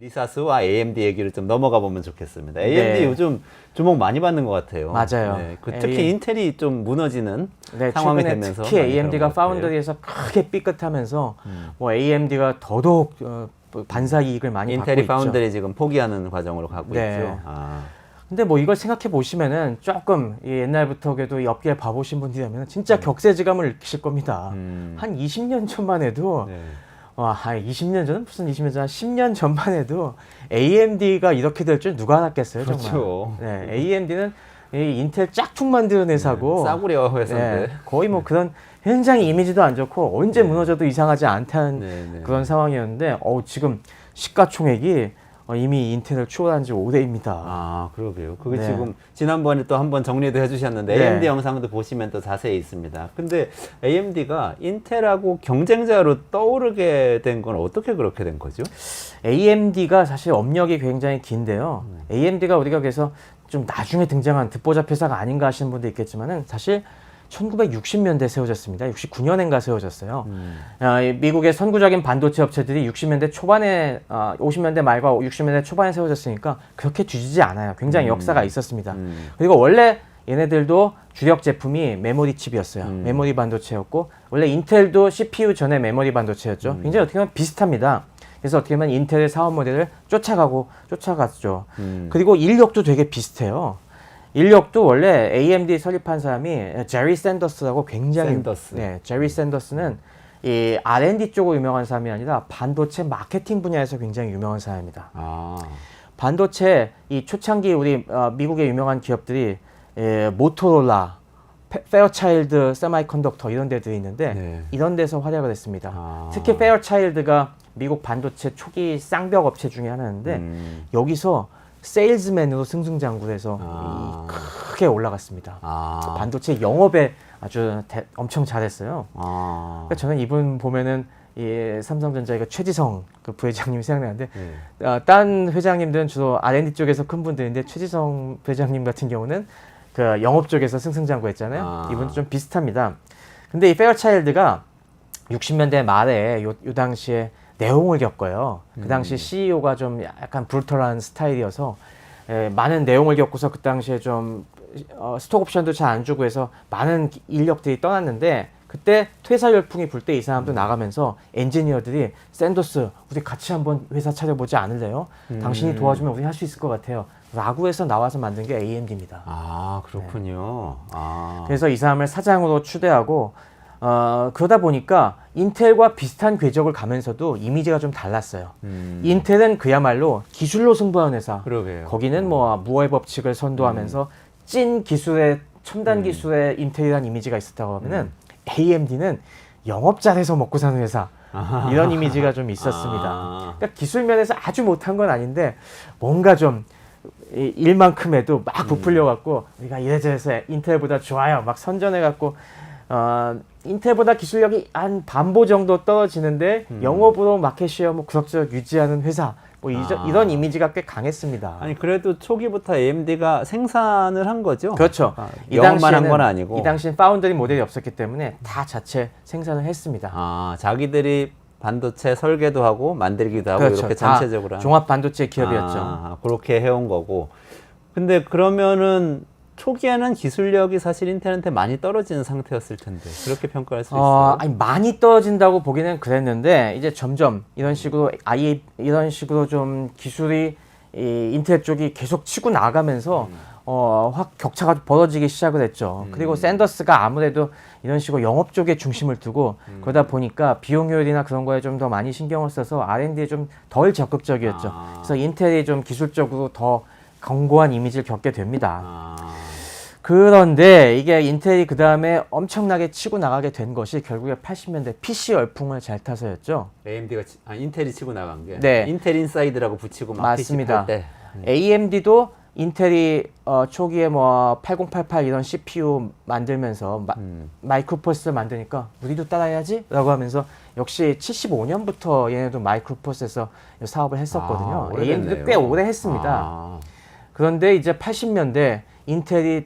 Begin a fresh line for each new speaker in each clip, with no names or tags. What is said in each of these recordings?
리사스와 AMD 얘기를 좀 넘어가 보면 좋겠습니다. AMD
네.
요즘 주목 많이 받는 것 같아요.
맞아요.
네, 특히 인텔이 좀 무너지는
네,
상황이
최근에
되면서
특히
많이
AMD가
그런 것 같아요.
파운드리에서 크게 삐끗하면서 뭐 AMD가 더더욱 반사 이익을 많이 받고
인텔이
있죠.
파운드리 지금 포기하는 과정으로 가고
네.
있죠. 아.
근데 뭐 이걸 생각해 보시면은 조금 옛날부터 그래도 이 업계에 봐보신 분들이라면 진짜 격세지감을 느끼실 겁니다. 한 20년 전만 해도
네.
와, 20년 전은 무슨 20년 전, 한 10년 전만 해도 AMD가 이렇게 될 줄 누가 알았겠어요, 정말.
그렇죠.
네, AMD는 이 인텔 짝퉁 만드는 회사고,
싸구려 회사인데.
거의 뭐 그런 굉장히 이미지도 안 좋고 언제 무너져도 이상하지 않다는
네.
그런 상황이었는데, 지금 시가총액이 이미 인텔을 추월한 지 오래입니다.
아, 그러게요. 그게
네.
지금 지난번에 또 한번 정리도 해주셨는데
네.
AMD 영상도 보시면 또 자세히 있습니다. 근데 AMD가 인텔하고 경쟁자로 떠오르게 된 건 어떻게 그렇게 된 거죠?
AMD가 사실 업력이 굉장히 긴데요. AMD가 우리가 그래서 좀 나중에 등장한 듣보잡 회사가 아닌가 하시는 분도 있겠지만은 사실 1960년대 세워졌습니다. 69년인가 세워졌어요. 이 미국의 선구적인 반도체 업체들이 60년대 초반에, 50년대 말과 60년대 초반에 세워졌으니까 그렇게 뒤지지 않아요. 굉장히 역사가 있었습니다. 그리고 원래 얘네들도 주력 제품이 메모리 칩이었어요. 메모리 반도체였고, 원래 인텔도 CPU 전에 메모리 반도체였죠. 굉장히 어떻게 보면 비슷합니다. 그래서 어떻게 보면 인텔의 사업 모델을 쫓아갔죠. 그리고 인력도 되게 비슷해요. 인력도 원래 AMD 설립한 사람이 제리 샌더스라고 굉장히
샌더스.
네, 제리 샌더스는 이 R&D 쪽으로 유명한 사람이 아니라 반도체 마케팅 분야에서 굉장히 유명한 사람입니다.
아.
반도체 이 초창기 우리 미국의 유명한 기업들이 모토로라, 페어차일드 세마이컨덕터 이런 데들이 있는데
네.
이런 데서 활약을 했습니다.
아.
특히 페어차일드가 미국 반도체 초기 쌍벽 업체 중에 하나인데 여기서 세일즈맨으로 승승장구해서 크게 올라갔습니다. 반도체 영업에 아주 엄청 잘했어요. 그러니까 저는 이분 보면은 이 삼성전자 이거 최지성 그 부회장님이 생각나는데 딴 회장님들은 주로 R&D 쪽에서 큰 분들인데 최지성 회장님 같은 경우는 그 영업 쪽에서 승승장구했잖아요. 이분도 좀 비슷합니다. 근데 이 페어차일드가 60년대 말에 요 당시에 내홍을 겪어요. 그 당시 CEO가 좀 약간 브루털한 스타일이어서 많은 내용을 겪고서 그 당시에 좀 스톡 옵션도 잘 안 주고 해서 많은 인력들이 떠났는데 그때 퇴사 열풍이 불 때 이 사람도 나가면서 엔지니어들이 샌더스 우리 같이 한번 회사 차려보지 않을래요? 당신이 도와주면 우리 할 수 있을 것 같아요. 라고 해서 나와서 만든 게 AMD입니다.
아, 그렇군요.
그래서 이 사람을 사장으로 추대하고 그러다 보니까 인텔과 비슷한 궤적을 가면서도 이미지가 좀 달랐어요. 인텔은 그야말로 기술로 승부하는 회사.
그러게요.
거기는 뭐 무어의 법칙을 선도하면서 찐 기술의 첨단 기술의 인텔이라는 이미지가 있었다고 하면은 AMD는 영업 잘해서 먹고 사는 회사. 이런 이미지가 좀 있었습니다. 그러니까 기술 면에서 아주 못한 건 아닌데 뭔가 좀 일만큼에도 막 부풀려 갖고 우리가 이래저래서 인텔보다 좋아요. 막 선전해 갖고 인텔보다 기술력이 한 반보 정도 떨어지는데 영업으로 마켓쉐어 뭐 그럭저럭 유지하는 회사 뭐 이런 이미지가 꽤 강했습니다.
아니 그래도 초기부터 AMD가 생산을 한 거죠?
그렇죠.
영업만 한 건 아니고.
이 당시엔 파운드리 모델이 없었기 때문에 다 자체 생산을 했습니다.
자기들이 반도체 설계도 하고 만들기도 하고
그렇죠.
이렇게 전체적으로
종합 반도체 기업이었죠.
그렇게 해온 거고. 근데 그러면은 초기에는 기술력이 사실 인텔한테 많이 떨어지는 상태였을 텐데 그렇게 평가할 수 있어요?
아니 많이 떨어진다고 보기는 그랬는데 이제 점점 이런 식으로 이런 식으로 좀 기술이 이 인텔 쪽이 계속 치고 나가면서 확 격차가 벌어지기 시작을 했죠. 그리고 샌더스가 아무래도 이런 식으로 영업 쪽에 중심을 두고 그러다 보니까 비용 효율이나 그런 거에 좀 더 많이 신경을 써서 R&D에 좀 덜 적극적이었죠. 그래서 인텔이 좀 기술적으로 더 견고한 이미지를 겪게 됩니다. 그런데 이게 인텔이 그 다음에 엄청나게 치고 나가게 된 것이 결국에 80년대 PC 열풍을 잘 타서였죠.
AMD가 인텔이 치고 나간 게
네.
인텔 인사이드라고 붙이고 막
맞습니다.
PC 팔 때.
AMD도 인텔이 초기에 뭐 8088 이런 CPU 만들면서 마이크로프로세서 만드니까 우리도 따라해야지 라고 하면서 역시 75년부터 얘네도 마이크로프로세서 사업을 했었거든요. AMD도 꽤 오래 했습니다. 그런데 이제 80년대 인텔이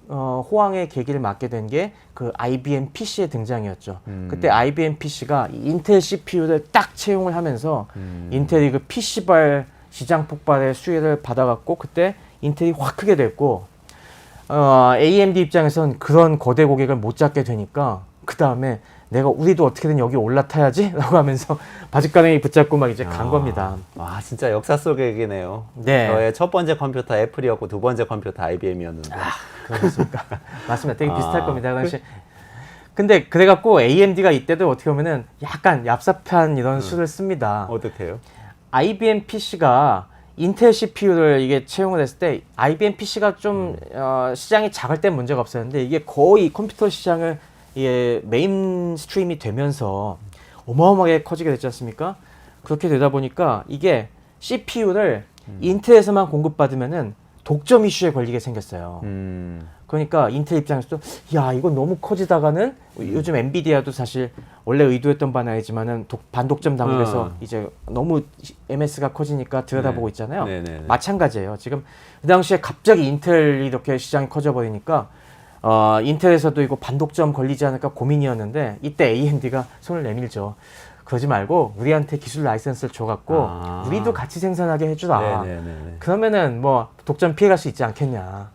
호황의 계기를 맞게 된 게 그 IBM PC의 등장이었죠. 그때 IBM PC가 인텔 CPU를 딱 채용을 하면서 인텔이 그 PC발 시장 폭발의 수혜를 받아갖고 그때 인텔이 확 크게 됐고 AMD 입장에선 그런 거대 고객을 못 잡게 되니까 그 다음에 우리도 어떻게든 여기 올라타야지 라고 하면서 바짓가랑이 붙잡고 막 이제 간 겁니다.
와, 진짜 역사 속의 얘기네요.
네.
저의 첫 번째 컴퓨터 애플이었고 두 번째 컴퓨터 IBM이었는데.
그렇습니까? 맞습니다. 되게 비슷할 겁니다. 그 당시. 근데 그래갖고 AMD가 이때도 어떻게 보면은 약간 얍삽한 이런 수를 씁니다.
어떻게 해요?
IBM PC가 인텔 CPU를 이게 채용을 했을 때 IBM PC가 좀 시장이 작을 때 문제가 없었는데 이게 거의 컴퓨터 시장을 이게 메인스트림이 되면서 어마어마하게 커지게 됐지 않습니까? 그렇게 되다 보니까 이게 CPU를 인텔에서만 공급받으면은 독점 이슈에 걸리게 생겼어요. 그러니까 인텔 입장에서도 야 이건 너무 커지다가는 요즘 엔비디아도 사실 원래 의도했던 바는 아니지만은 반독점 당국에서 이제 너무 MS가 커지니까 들여다보고 있잖아요.
네네네.
마찬가지예요. 지금 그 당시에 갑자기 인텔이 이렇게 시장이 커져버리니까 인텔에서도 이거 반독점 걸리지 않을까 고민이었는데 이때 AMD가 손을 내밀죠. 그러지 말고 우리한테 기술 라이센스를 줘갖고 우리도 같이 생산하게 해주라.
네네네.
그러면은 뭐 독점 피해갈 수 있지 않겠냐.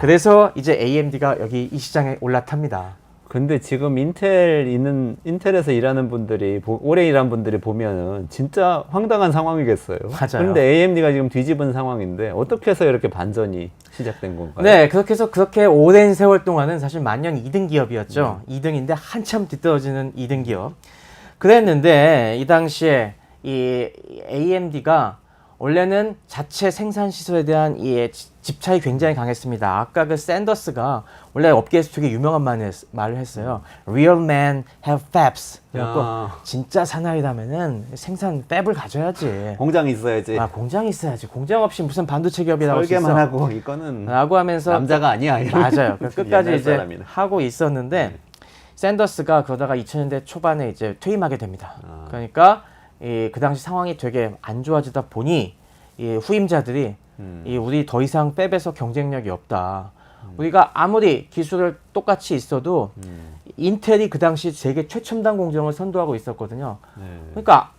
그래서 이제 AMD가 여기 이 시장에 올라탑니다.
근데 지금 인텔에서 일하는 분들이 오래 일한 분들이 보면은 진짜 황당한 상황이겠어요.
맞아요.
근데 AMD가 지금 뒤집은 상황인데 어떻게 해서 이렇게 반전이 시작된 건가요?
네, 그렇게 해서 그렇게 오랜 세월 동안은 사실 만년 2등 기업이었죠. 2등인데 한참 뒤떨어지는 2등 기업. 그랬는데 이 당시에 이 AMD가 원래는 자체 생산 시설에 대한 이 집착이 굉장히 강했습니다. 아까 그 샌더스가 원래 업계에서 되게 유명한 말을 했어요. Real men have fabs. 그래갖고 진짜 사나이라면은 생산 팹을 가져야지.
공장이 있어야지.
공장이 있어야지. 공장 없이 무슨 반도체 기업이라고 할 수 있어.
설계만 하고 이거는
라고 하면서
남자가 아니야.
맞아요. 끝까지 이제
사람이네.
하고 있었는데 샌더스가 그러다가 2000년대 초반에 이제 퇴임하게 됩니다. 그러니까 그 당시 상황이 되게 안 좋아지다 보니 이 후임자들이 우리 더 이상 팹에서 경쟁력이 없다. 우리가 아무리 기술을 똑같이 있어도 인텔이 그 당시 세계 최첨단 공정을 선도하고 있었거든요. 그러니까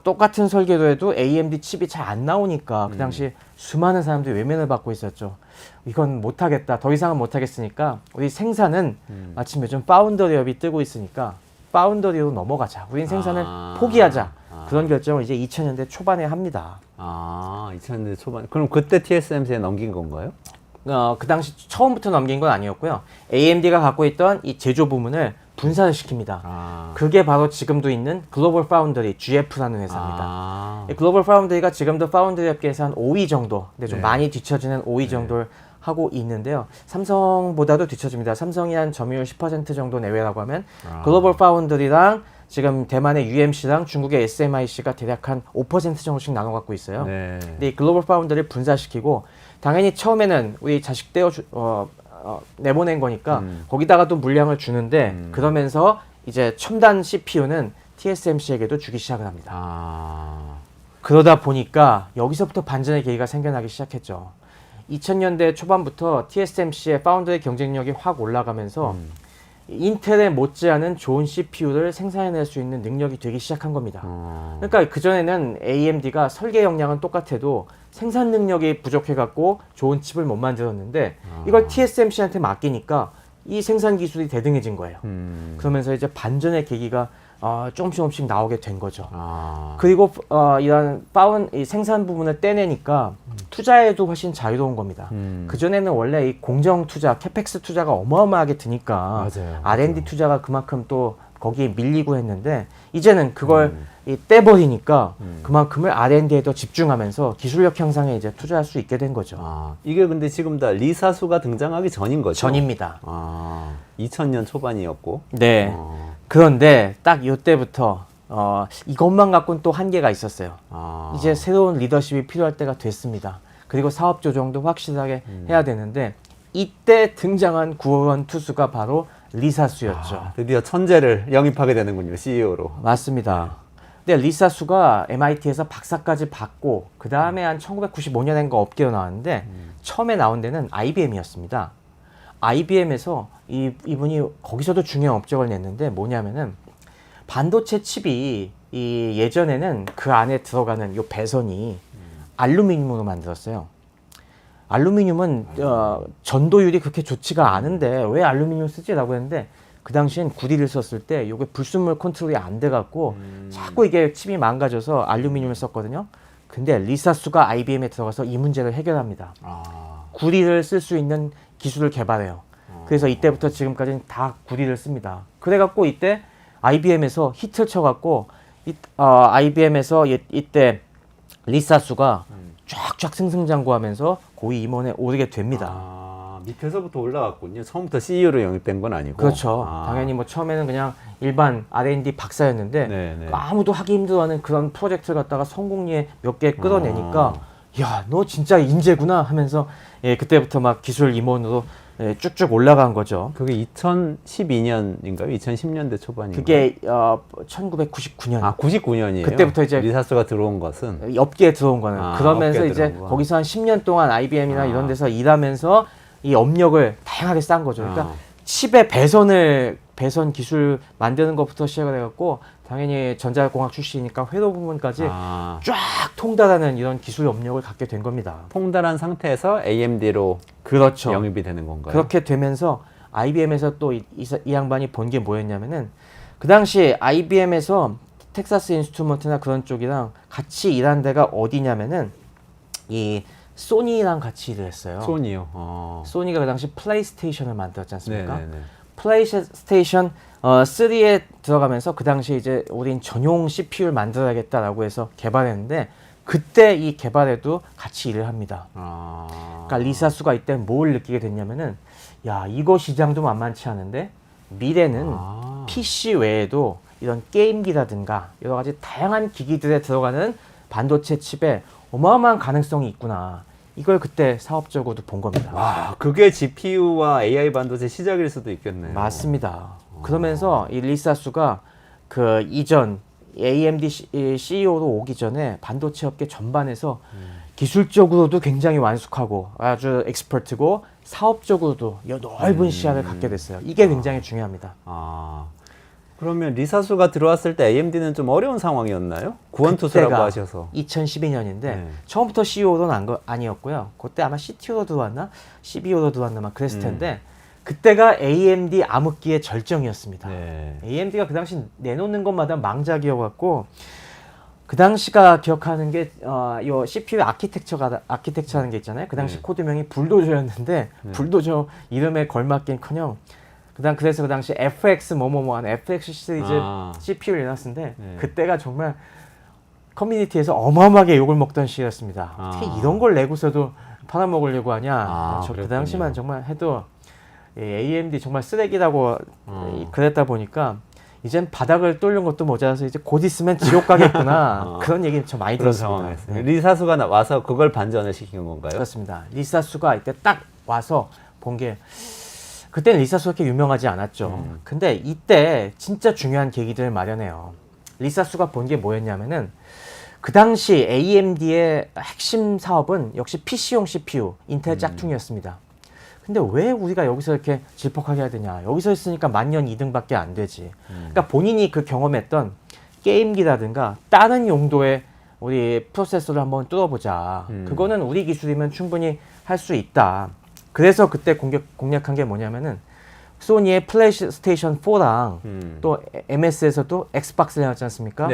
똑같은 설계도 해도 AMD 칩이 잘 안 나오니까 그 당시 수많은 사람들이 외면을 받고 있었죠. 이건 못하겠다. 더 이상은 못하겠으니까 우리 생산은 마침 요즘 파운더리업이 뜨고 있으니까 파운더리로 넘어가자. 우린 생산을 포기하자. 그런 결정을 이제 2000년대 초반에 합니다.
2000년대 초반. 그럼 그때 TSMC에 넘긴 건가요?
그 당시 처음부터 넘긴 건 아니었고요. AMD가 갖고 있던 이 제조 부문을 분사를 시킵니다. 그게 바로 지금도 있는 글로벌 파운더리 GF라는 회사입니다. 이 글로벌 파운더리가 지금도 파운더리 업계에서 한 5위 정도, 근데 좀 많이 뒤처지는 5위 정도를 하고 있는데요. 삼성보다도 뒤처집니다. 삼성이 한 점유율 10% 정도 내외라고 하면 글로벌 파운더리랑 지금 대만의 UMC랑 중국의 SMIC가 대략 한 5% 정도씩 나눠 갖고 있어요. 근데 이 글로벌 파운더리를 분사시키고 당연히 처음에는 우리 자식 떼어 내보낸 거니까 거기다가 또 물량을 주는데 그러면서 이제 첨단 CPU는 TSMC에게도 주기 시작을 합니다. 그러다 보니까 여기서부터 반전의 계기가 생겨나기 시작했죠. 2000년대 초반부터 TSMC의 파운드의 경쟁력이 확 올라가면서 인텔에 못지않은 좋은 CPU를 생산해낼 수 있는 능력이 되기 시작한 겁니다. 그러니까 그전에는 AMD가 설계 역량은 똑같아도 생산 능력이 부족해갖고 좋은 칩을 못 만들었는데 이걸 TSMC한테 맡기니까 이 생산 기술이 대등해진 거예요. 그러면서 이제 반전의 계기가 조금씩 나오게 된 거죠. 그리고 이런 이 생산 부분을 떼내니까 투자에도 훨씬 자유로운 겁니다. 그전에는 원래 이 공정 투자, 캐펙스 투자가 어마어마하게 드니까 R&D 투자가 그만큼 또 거기에 밀리고 했는데 이제는 그걸 떼버리니까 그만큼을 R&D에 더 집중하면서 기술력 향상에 이제 투자할 수 있게 된 거죠.
이게 근데 지금 다 리사수가 등장하기 전인 거죠?
전입니다.
2000년 초반이었고.
네. 그런데 딱 이때부터 이것만 갖고는 또 한계가 있었어요. 이제 새로운 리더십이 필요할 때가 됐습니다. 그리고 사업 조정도 확실하게 해야 되는데 이때 등장한 구원 투수가 바로 리사수였죠.
드디어 천재를 영입하게 되는군요, CEO로.
맞습니다. 근데 리사수가 MIT에서 박사까지 받고 그 다음에 한 1995년인가 업계로 나왔는데 처음에 나온 데는 IBM이었습니다. IBM에서 이분이 거기서도 중요한 업적을 냈는데 뭐냐면은 반도체 칩이 이 예전에는 그 안에 들어가는 요 배선이 알루미늄으로 만들었어요. 알루미늄은 전도율이 그렇게 좋지가 않은데 왜 알루미늄 쓰지라고 했는데 그 당시엔 구리를 썼을 때 요게 불순물 컨트롤이 안 돼 갖고 자꾸 이게 칩이 망가져서 알루미늄을 썼거든요. 근데 리사수가 IBM에 들어가서 이 문제를 해결합니다. 구리를 쓸 수 있는 기술을 개발해요. 그래서 이때부터 지금까지는 다 구리를 씁니다. 그래갖고 이때 IBM에서 히트를 쳐갖고 IBM에서 이때 리사수가 쫙쫙 승승장구하면서 고위 임원에 오르게 됩니다.
밑에서부터 올라갔군요. 처음부터 CEO로 영입된 건 아니고.
그렇죠. 당연히 뭐 처음에는 그냥 일반 R&D 박사였는데
네네.
아무도 하기 힘들어하는 그런 프로젝트를 갖다가 성공리에 몇 개 끌어내니까 야, 너 진짜 인재구나 하면서 예, 그때부터 막 기술 임원으로 예, 쭉쭉 올라간 거죠.
그게 2012년인가요? 2010년대 초반인가요?
그게 1999년.
99년이에요.
그때부터 이제
리사스가 들어온 것은
업계에 들어온 거는 그러면서 이제
들어온
거기서 한 10년 동안 IBM이나 이런 데서 일하면서 이 업력을 다양하게 쌓은 거죠. 그러니까 칩의 배선 기술 만드는 것부터 시작을 해갖고 당연히 전자공학 출신이니까 회로 부분까지 쫙 통달하는 이런 기술 업력을 갖게 된 겁니다.
통달한 상태에서 AMD로
그렇죠.
영입이 되는 건가요?
그렇게 되면서 IBM에서 또 이 양반이 본 게 뭐였냐면은 그 당시 IBM에서 텍사스 인스트루먼트나 그런 쪽이랑 같이 일한 데가 어디냐면은 이 소니랑 같이 일을 했어요.
소니요.
소니가 그 당시 플레이스테이션을 만들었지 않습니까?
네네네.
플레이스테이션 3에 들어가면서 그 당시 이제 우린 전용 CPU를 만들어야겠다라고 해서 개발했는데 그때 이 개발에도 같이 일을 합니다. 그러니까 리사수가 이때 뭘 느끼게 됐냐면은 야, 이거 시장도 만만치 않은데 미래는 PC 외에도 이런 게임기라든가 여러 가지 다양한 기기들에 들어가는 반도체 칩에 어마어마한 가능성이 있구나. 이걸 그때 사업적으로도 본 겁니다.
와, 그게 GPU와 AI 반도체 시작일 수도 있겠네요.
맞습니다. 그러면서 이 리사수가 그 이전 AMD CEO로 오기 전에 반도체 업계 전반에서 기술적으로도 굉장히 완숙하고 아주 엑스퍼트고 사업적으로도 넓은 시야를 갖게 됐어요. 이게 굉장히 중요합니다.
그러면 리사수가 들어왔을 때 AMD는 좀 어려운 상황이었나요? 구원투수라고 하셔서.
2012년인데 처음부터 CEO로는 아니었고요. 그때 아마 CTO로 들어왔나? CBO로 들어왔나? 막 그랬을 텐데 그때가 AMD 암흑기의 절정이었습니다. AMD가 그 당시 내놓는 것마다 망작이어갖고 그 당시가 기억하는 게 요 CPU 아키텍처라는 게 있잖아요. 그 당시 코드명이 불도저였는데 불도저 이름에 걸맞긴커녕 그래서 그 당시 FX 뭐뭐뭐한 FX 시리즈 CPU를 내놨는데 그때가 정말 커뮤니티에서 어마어마하게 욕을 먹던 시기였습니다. 어떻게 이런 걸 내고서도 팔아먹으려고 하냐. 그 당시만 정말 해도 AMD 정말 쓰레기라고 그랬다 보니까 이젠 바닥을 뚫는 것도 모자라서 이제 곧 있으면 지옥 가겠구나. 그런 얘기 좀 많이 들었습니다.
리사수가 와서 그걸 반전을 시킨 건가요?
그렇습니다. 리사수가 이때 딱 와서 본 게 그때는 리사수가 그렇게 유명하지 않았죠. 근데 이때 진짜 중요한 계기들을 마련해요. 리사수가 본 게 뭐였냐면은 그 당시 AMD의 핵심 사업은 역시 PC용 CPU, 인텔 짝퉁이었습니다. 근데 왜 우리가 여기서 이렇게 질퍽하게 해야 되냐. 여기서 했으니까 만년 2등밖에 안 되지. 그러니까 본인이 그 경험했던 게임기라든가 다른 용도의 우리 프로세서를 한번 뚫어보자. 그거는 우리 기술이면 충분히 할 수 있다. 그래서 그때 공략한 게 뭐냐면은 소니의 플레이스테이션 4랑 또 MS에서도 엑스박스를 해놨지 않습니까?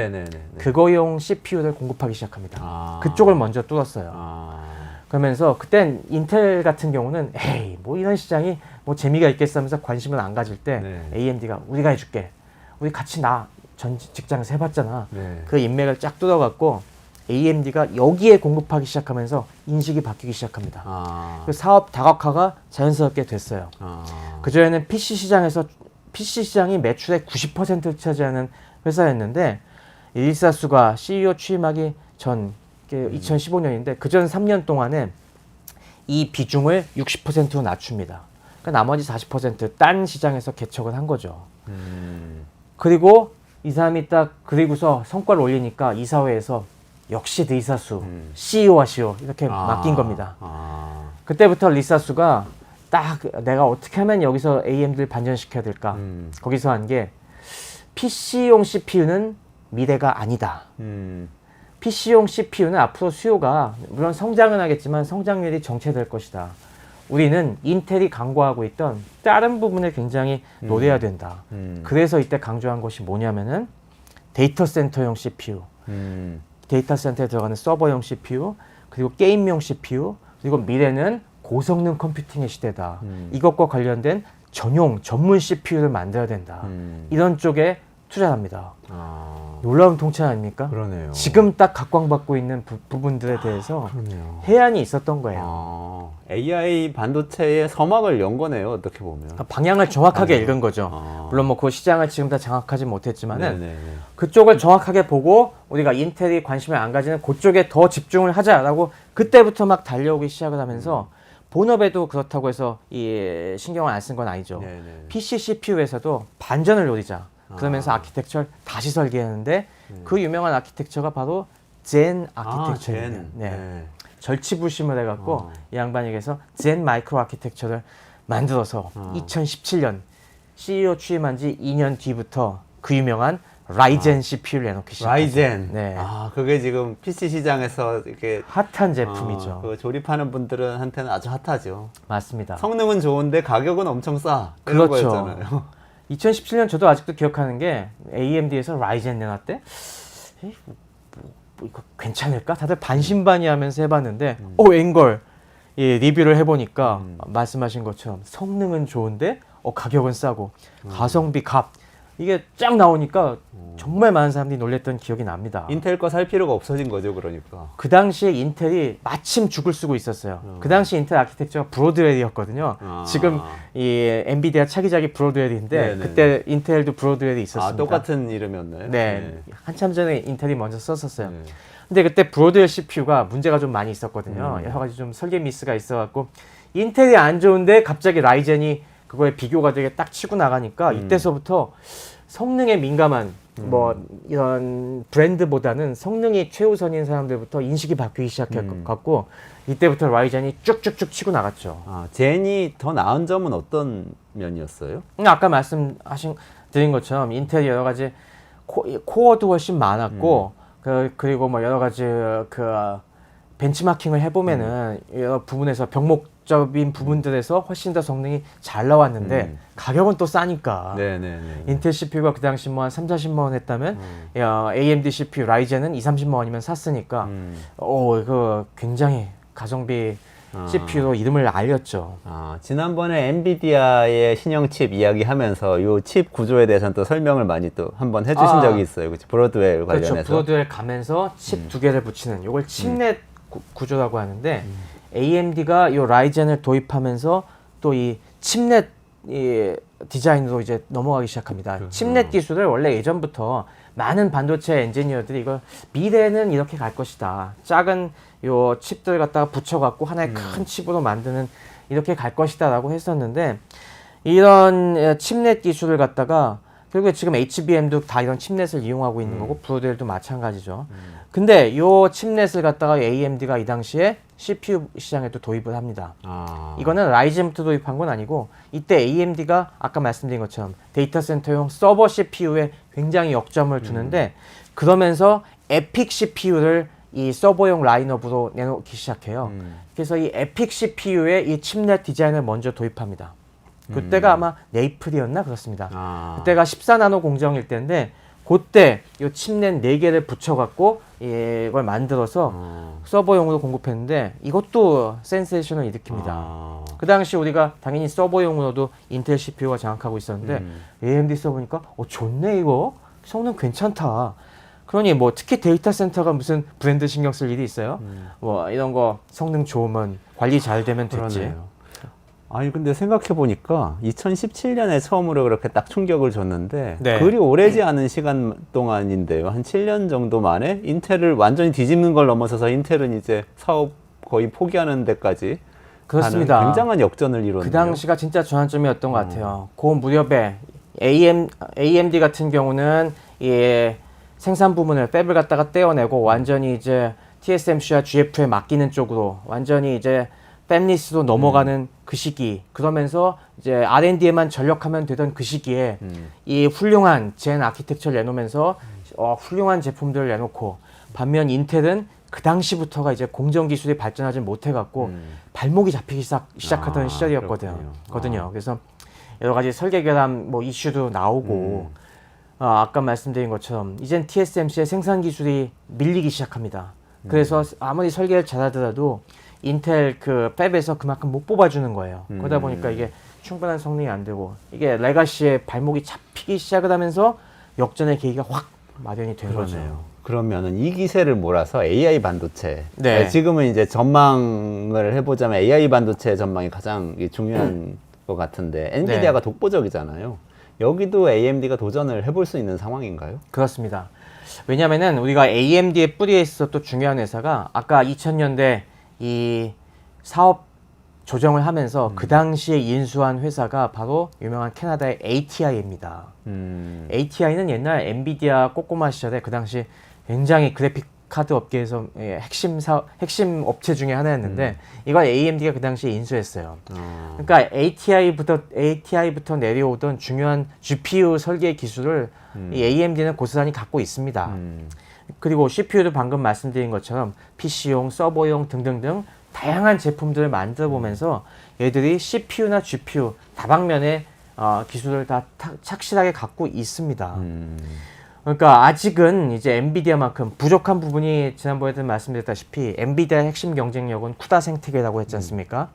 그거용 CPU를 공급하기 시작합니다. 그쪽을 먼저 뚫었어요. 그러면서 그땐 인텔 같은 경우는 에이 뭐 이런 시장이 뭐 재미가 있겠어 하면서 관심을 안 가질 때 AMD가 우리가 해줄게. 우리 같이 전 직장에서 해봤잖아. 그 인맥을 쫙 뚫어갖고 AMD가 여기에 공급하기 시작하면서 인식이 바뀌기 시작합니다. 그 사업 다각화가 자연스럽게 됐어요. 그전에는 PC 시장이 매출의 90%를 차지하는 회사였는데 일사수가 CEO 취임하기 전 2015년인데 그전 3년 동안에 이 비중을 60%로 낮춥니다. 그러니까 나머지 40%딴 시장에서 개척을 한 거죠. 그리고 이 사람이 딱 그리고서 성과를 올리니까 이사회에서 역시 리사수 CEO 하시오 이렇게 맡긴 겁니다. 그때부터 리사수가 딱 내가 어떻게 하면 여기서 AMD를 반전시켜야 될까? 거기서 한 게 PC용 CPU는 미래가 아니다. PC용 CPU는 앞으로 수요가 물론 성장은 하겠지만 성장률이 정체될 것이다. 우리는 인텔이 강구하고 있던 다른 부분을 굉장히 노려야 된다. 그래서 이때 강조한 것이 뭐냐면은 데이터 센터용 CPU, 데이터 센터에 들어가는 서버용 CPU, 그리고 게임용 CPU, 그리고 미래는 고성능 컴퓨팅의 시대다. 이것과 관련된 전문 CPU를 만들어야 된다. 이런 쪽에 투자합니다. 놀라운 통찰 아닙니까?
그러네요.
지금 딱 각광받고 있는 부분들에 대해서 해안이 있었던 거예요.
AI 반도체의 서막을 연 거네요. 어떻게 보면.
방향을 정확하게 읽은 거죠. 물론 뭐 그 시장을 지금 다 장악하지 못했지만은
네네네.
그쪽을 정확하게 보고 우리가 인텔이 관심을 안 가지는 그쪽에 더 집중을 하자라고 그때부터 막 달려오기 시작을 하면서 본업에도 그렇다고 해서 이 신경을 안 쓴 건 아니죠.
네네.
PC CPU에서도 반전을 노리자. 그러면서 아키텍처를 다시 설계했는데 그 유명한 아키텍처가 바로 젠 아키텍처입니다.
젠.
네. 절치부심을 해갖고 이 양반이 그래서 젠 마이크로 아키텍처를 만들어서 2017년 CEO 취임한 지 2년 뒤부터 그 유명한 라이젠 CPU를 내놓기 시작했어요.
라이젠.
네.
그게 지금 PC 시장에서 이렇게
핫한 제품이죠.
그 조립하는 분들한테는 아주 핫하죠.
맞습니다.
성능은 좋은데 가격은 엄청 싸. 이런
그렇죠.
거였잖아요.
2017년 저도 아직도 기억하는 게 AMD에서 라이젠 내놨대. 이거 괜찮을까? 다들 반신반의하면서 해봤는데, 웬걸 리뷰를 해보니까 말씀하신 것처럼 성능은 좋은데 가격은 싸고 가성비 값 이게 쫙 나오니까 정말 많은 사람들이 놀랬던 기억이 납니다.
인텔 거 살 필요가 없어진 거죠, 그러니까.
그 당시에 인텔이 마침 죽을 쓰고 있었어요. 그 당시 인텔 아키텍처가 브로드웰이었거든요. 지금 이 엔비디아 차기작이 브로드웰인데
네네네.
그때 인텔도 브로드웰이 있었습니다.
똑같은 이름이었나요?
네. 한참 전에 인텔이 먼저 썼었어요.
네.
근데 그때 브로드웰 CPU가 문제가 좀 많이 있었거든요. 여러 가지 좀 설계 미스가 있어갖고 인텔이 안 좋은데 갑자기 라이젠이 그거에 비교가 되게 딱 치고 나가니까 이때서부터 성능에 민감한 뭐 이런 브랜드보다는 성능이 최우선인 사람들부터 인식이 바뀌기 시작했고 이때부터 라이젠이 쭉쭉쭉 치고 나갔죠.
젠이 더 나은 점은 어떤 면이었어요?
아까 드린 것처럼 인텔이 여러 가지 코어도 훨씬 많았고 그리고 뭐 여러 가지 그 벤치마킹을 해보면은 여러 부분에서 병목적인 부분들에서 훨씬 더 성능이 잘 나왔는데 가격은 또 싸니까.
네네네.
인텔 CPU가 그 당시 뭐 한 3, 40만 원 했다면 AMD CPU 라이젠은 2, 30만 원이면 샀으니까 그 굉장히 가성비 CPU로 이름을 알렸죠.
지난번에 엔비디아의 신형 칩 이야기하면서 이 칩 구조에 대해서는 또 설명을 많이 또 한번 해주신 적이 있어요. 그치? 브로드웰 관련해서.
그렇죠. 브로드웰 가면서 칩 두 개를 붙이는 이걸 칩넷 구조라고 하는데 AMD가 이 라이젠을 도입하면서 또 이 칩넷 디자인으로 이제 넘어가기 시작합니다. 칩넷 기술을 원래 예전부터 많은 반도체 엔지니어들이 이걸 미래는 이렇게 갈 것이다. 작은 요 칩들 갖다가 붙여갖고 하나의 큰 칩으로 만드는 이렇게 갈 것이다라고 했었는데 이런 칩넷 기술을 갖다가 결국에 지금 HBM도 다 이런 칩넷을 이용하고 있는 거고 브로델도 마찬가지죠. 근데 요 칩넷을 갖다가 AMD가 이 당시에 CPU 시장에도 도입을 합니다. 이거는 라이젠부터 도입한 건 아니고 이때 AMD가 아까 말씀드린 것처럼 데이터 센터용 서버 CPU에 굉장히 역점을 두는데 그러면서 에픽 CPU를 이 서버용 라인업으로 내놓기 시작해요. 그래서 이 에픽 CPU에 이 칩넷 디자인을 먼저 도입합니다. 그때가 아마 네이플이었나 그렇습니다. 그때가 14나노 공정일 때인데 그때 이 칩넷 4개를 붙여갖고 이걸 만들어서 서버용으로 공급했는데 이것도 센세이션을 일으킵니다. 그 당시 우리가 당연히 서버용으로도 인텔 CPU가 장악하고 있었는데 AMD 써보니까 좋네 이거 성능 괜찮다. 그러니 뭐 특히 데이터 센터가 무슨 브랜드 신경 쓸 일이 있어요? 뭐 이런 거 성능 좋으면 관리 잘 되면 됐지.
그러네요. 아니 근데 생각해 보니까 2017년에 처음으로 그렇게 딱 충격을 줬는데
네.
그리 오래지 않은 시간 동안인데요. 한 7년 정도 만에 인텔을 완전히 뒤집는 걸 넘어서서 인텔은 이제 사업 거의 포기하는 데까지
그렇습니다.
가는 굉장한 역전을 이뤘네요.
그 당시가 진짜 전환점이었던 것 같아요. 그 무렵에 AMD 같은 경우는 이 생산 부문을 팹을 갖다가 떼어내고 완전히 이제 TSMC와 GF에 맡기는 쪽으로 완전히 이제 팹리스로 넘어가는 그 시기, 그러면서 이제 R&D에만 전력하면 되던 그 시기에 이 훌륭한 젠 아키텍처를 내놓으면서 훌륭한 제품들을 내놓고, 반면 인텔은 그 당시부터가 이제 공정 기술이 발전하지 못해갖고 발목이 잡히기 시작하던 시절이었거든요. 그래서 여러 가지 설계 결함 뭐 이슈도 나오고, 아까 말씀드린 것처럼 이젠 TSMC의 생산 기술이 밀리기 시작합니다. 그래서 아무리 설계를 잘하더라도 인텔 그 팹에서 그만큼 못 뽑아주는 거예요. 그러다 보니까 이게 충분한 성능이 안 되고, 이게 레가시의 발목이 잡히기 시작을 하면서 역전의 계기가 확 마련이 된 거죠.
그러면은 이 기세를 몰아서 AI 반도체.
네.
지금은 이제 전망을 해보자면 AI 반도체 전망이 가장 중요한 것 같은데, 엔비디아가 독보적이잖아요. 여기도 AMD가 도전을 해볼 수 있는 상황인가요?
그렇습니다. 왜냐면은 우리가 AMD의 뿌리에 있어 또 중요한 회사가, 아까 2000년대 이 사업 조정을 하면서 그 당시에 인수한 회사가 바로 유명한 캐나다의 ATI입니다. ATI는 옛날 엔비디아 꼬꼬마 시절에 그 당시 굉장히 그래픽 카드 업계에서 핵심 업체 중에 하나였는데, 이걸 AMD가 그 당시에 인수했어요. 그러니까 ATI부터 내려오던 중요한 GPU 설계 기술을 이 AMD는 고스란히 갖고 있습니다. 그리고 CPU도 방금 말씀드린 것처럼 PC용, 서버용 등등등 다양한 제품들을 만들어 보면서 얘들이 CPU나 GPU 다방면의 기술을 다 착실하게 갖고 있습니다. 그러니까 아직은 이제 엔비디아만큼 부족한 부분이, 지난번에도 말씀드렸다시피 엔비디아의 핵심 경쟁력은 쿠다 생태계라고 했지 않습니까?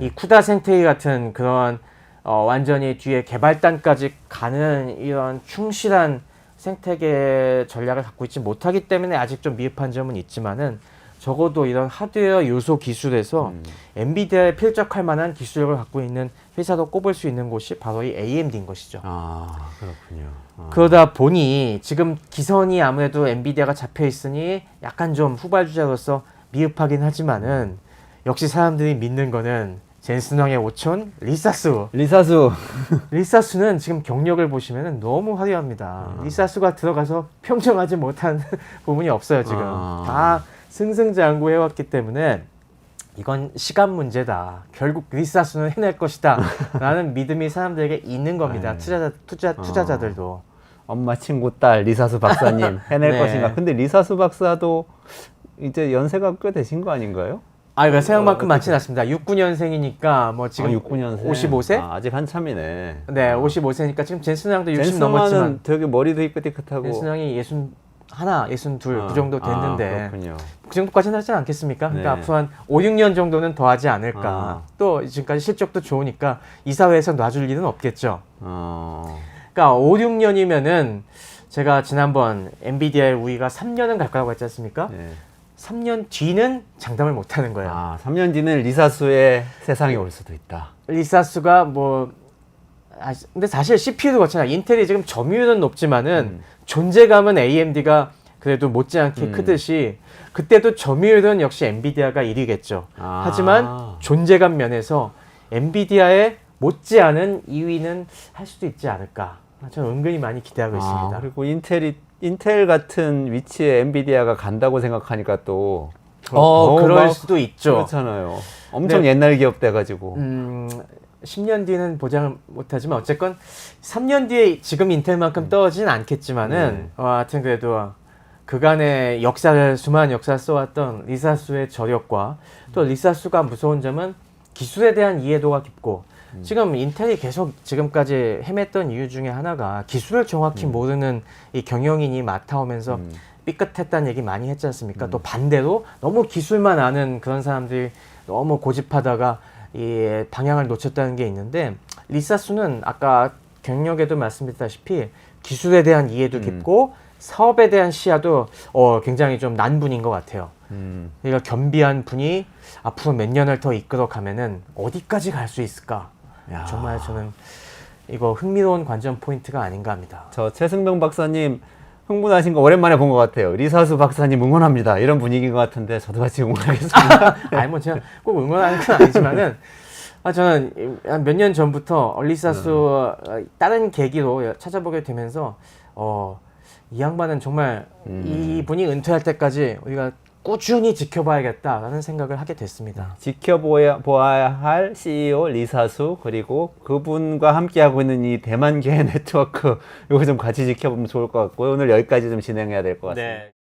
이 쿠다 생태계 같은 그런 완전히 뒤에 개발단까지 가는 이런 충실한 생태계 전략을 갖고 있지 못하기 때문에 아직 좀 미흡한 점은 있지만은, 적어도 이런 하드웨어 요소 기술에서 엔비디아에 필적할 만한 기술력을 갖고 있는 회사로 꼽을 수 있는 곳이 바로 이 AMD인 것이죠.
그렇군요.
그러다 보니 지금 기선이 아무래도 엔비디아가 잡혀 있으니 약간 좀 후발주자로서 미흡하긴 하지만은, 역시 사람들이 믿는 거는 젠슨 왕의 오촌 리사수는 지금 경력을 보시면은 너무 화려합니다. 리사수가 들어가서 평정하지 못한 부분이 없어요. 지금 다 승승장구해왔기 때문에 이건 시간 문제다. 결국 리사수는 해낼 것이다. 라는 믿음이 사람들에게 있는 겁니다. 투자자들도.
엄마 친구 딸 리사수 박사님 해낼 것인가. 근데 리사수 박사도 이제 연세가 꽤 되신 거 아닌가요?
그러니까 생각만큼 많지는 않습니다. 69년생이니까 뭐 지금
69년생.
55세?
아직 한참이네.
네, 55세니까 지금 젠슨 왕도 60
젠슨
넘었지만,
왕은 되게 머리도 희끗희끗하고.
젠슨 왕이 61, 62 그 정도 됐는데,
그렇군요.
그 정도까지는 하지 않겠습니까? 그러니까 앞으로 한 5, 6년 정도는 더 하지 않을까. 또 지금까지 실적도 좋으니까 이사회에서 놔줄 일은 없겠죠. 그러니까 5, 6년이면은 제가 지난번 엔비디아의 우위가 3년은 갈 거라고 했지 않습니까? 3년 뒤는 장담을 못 하는 거예요.
3년 뒤는 리사수의 세상이 올 수도 있다.
리사수가 근데 사실 CPU도 그렇잖아요. 인텔이 지금 점유율은 높지만은 존재감은 AMD가 그래도 못지않게 크듯이, 그때도 점유율은 역시 엔비디아가 1위겠죠. 하지만 존재감 면에서 엔비디아의 못지않은 2위는 할 수도 있지 않을까. 저는 은근히 많이 기대하고 있습니다.
그리고 인텔 같은 위치에 엔비디아가 간다고 생각하니까 또
그럴 수도 있죠.
그렇잖아요. 엄청 옛날 기업 돼가지고
10년 뒤는 보장을 못하지만 어쨌건 3년 뒤에 지금 인텔만큼 떨어지진 않겠지만은 하여튼 그래도 그간의 수많은 역사를 써왔던 리사수의 저력과, 또 리사수가 무서운 점은 기술에 대한 이해도가 깊고, 지금 인텔이 계속 지금까지 헤맸던 이유 중에 하나가 기술을 정확히 모르는 이 경영인이 맡아오면서 삐끗했다는 얘기 많이 했지 않습니까? 또 반대로 너무 기술만 아는 그런 사람들이 너무 고집하다가 이 방향을 놓쳤다는 게 있는데, 리사수는 아까 경력에도 말씀드렸다시피 기술에 대한 이해도 깊고 사업에 대한 시야도 굉장히 좀 난 분인 것 같아요. 그러니까 겸비한 분이 앞으로 몇 년을 더 이끌어가면은 어디까지 갈 수 있을까? 정말 저는 이거 흥미로운 관전 포인트가 아닌가 합니다.
저 최승병 박사님 흥분하신 거 오랜만에 본 것 같아요. 리사수 박사님 응원합니다. 이런 분위기인 것 같은데 저도 같이 응원하겠습니다.
제가 꼭 응원하는 건 아니지만은, 저는 몇 년 전부터 리사수 다른 계기로 찾아보게 되면서 이 양반은 정말 이분이 은퇴할 때까지 우리가 꾸준히 지켜봐야겠다라는 생각을 하게 됐습니다.
지켜보아야 할 CEO 리사수 그리고 그분과 함께하고 있는 이 대만계 네트워크 이거 좀 같이 지켜보면 좋을 것 같고요. 오늘 여기까지 좀 진행해야 될 것 같습니다.
네.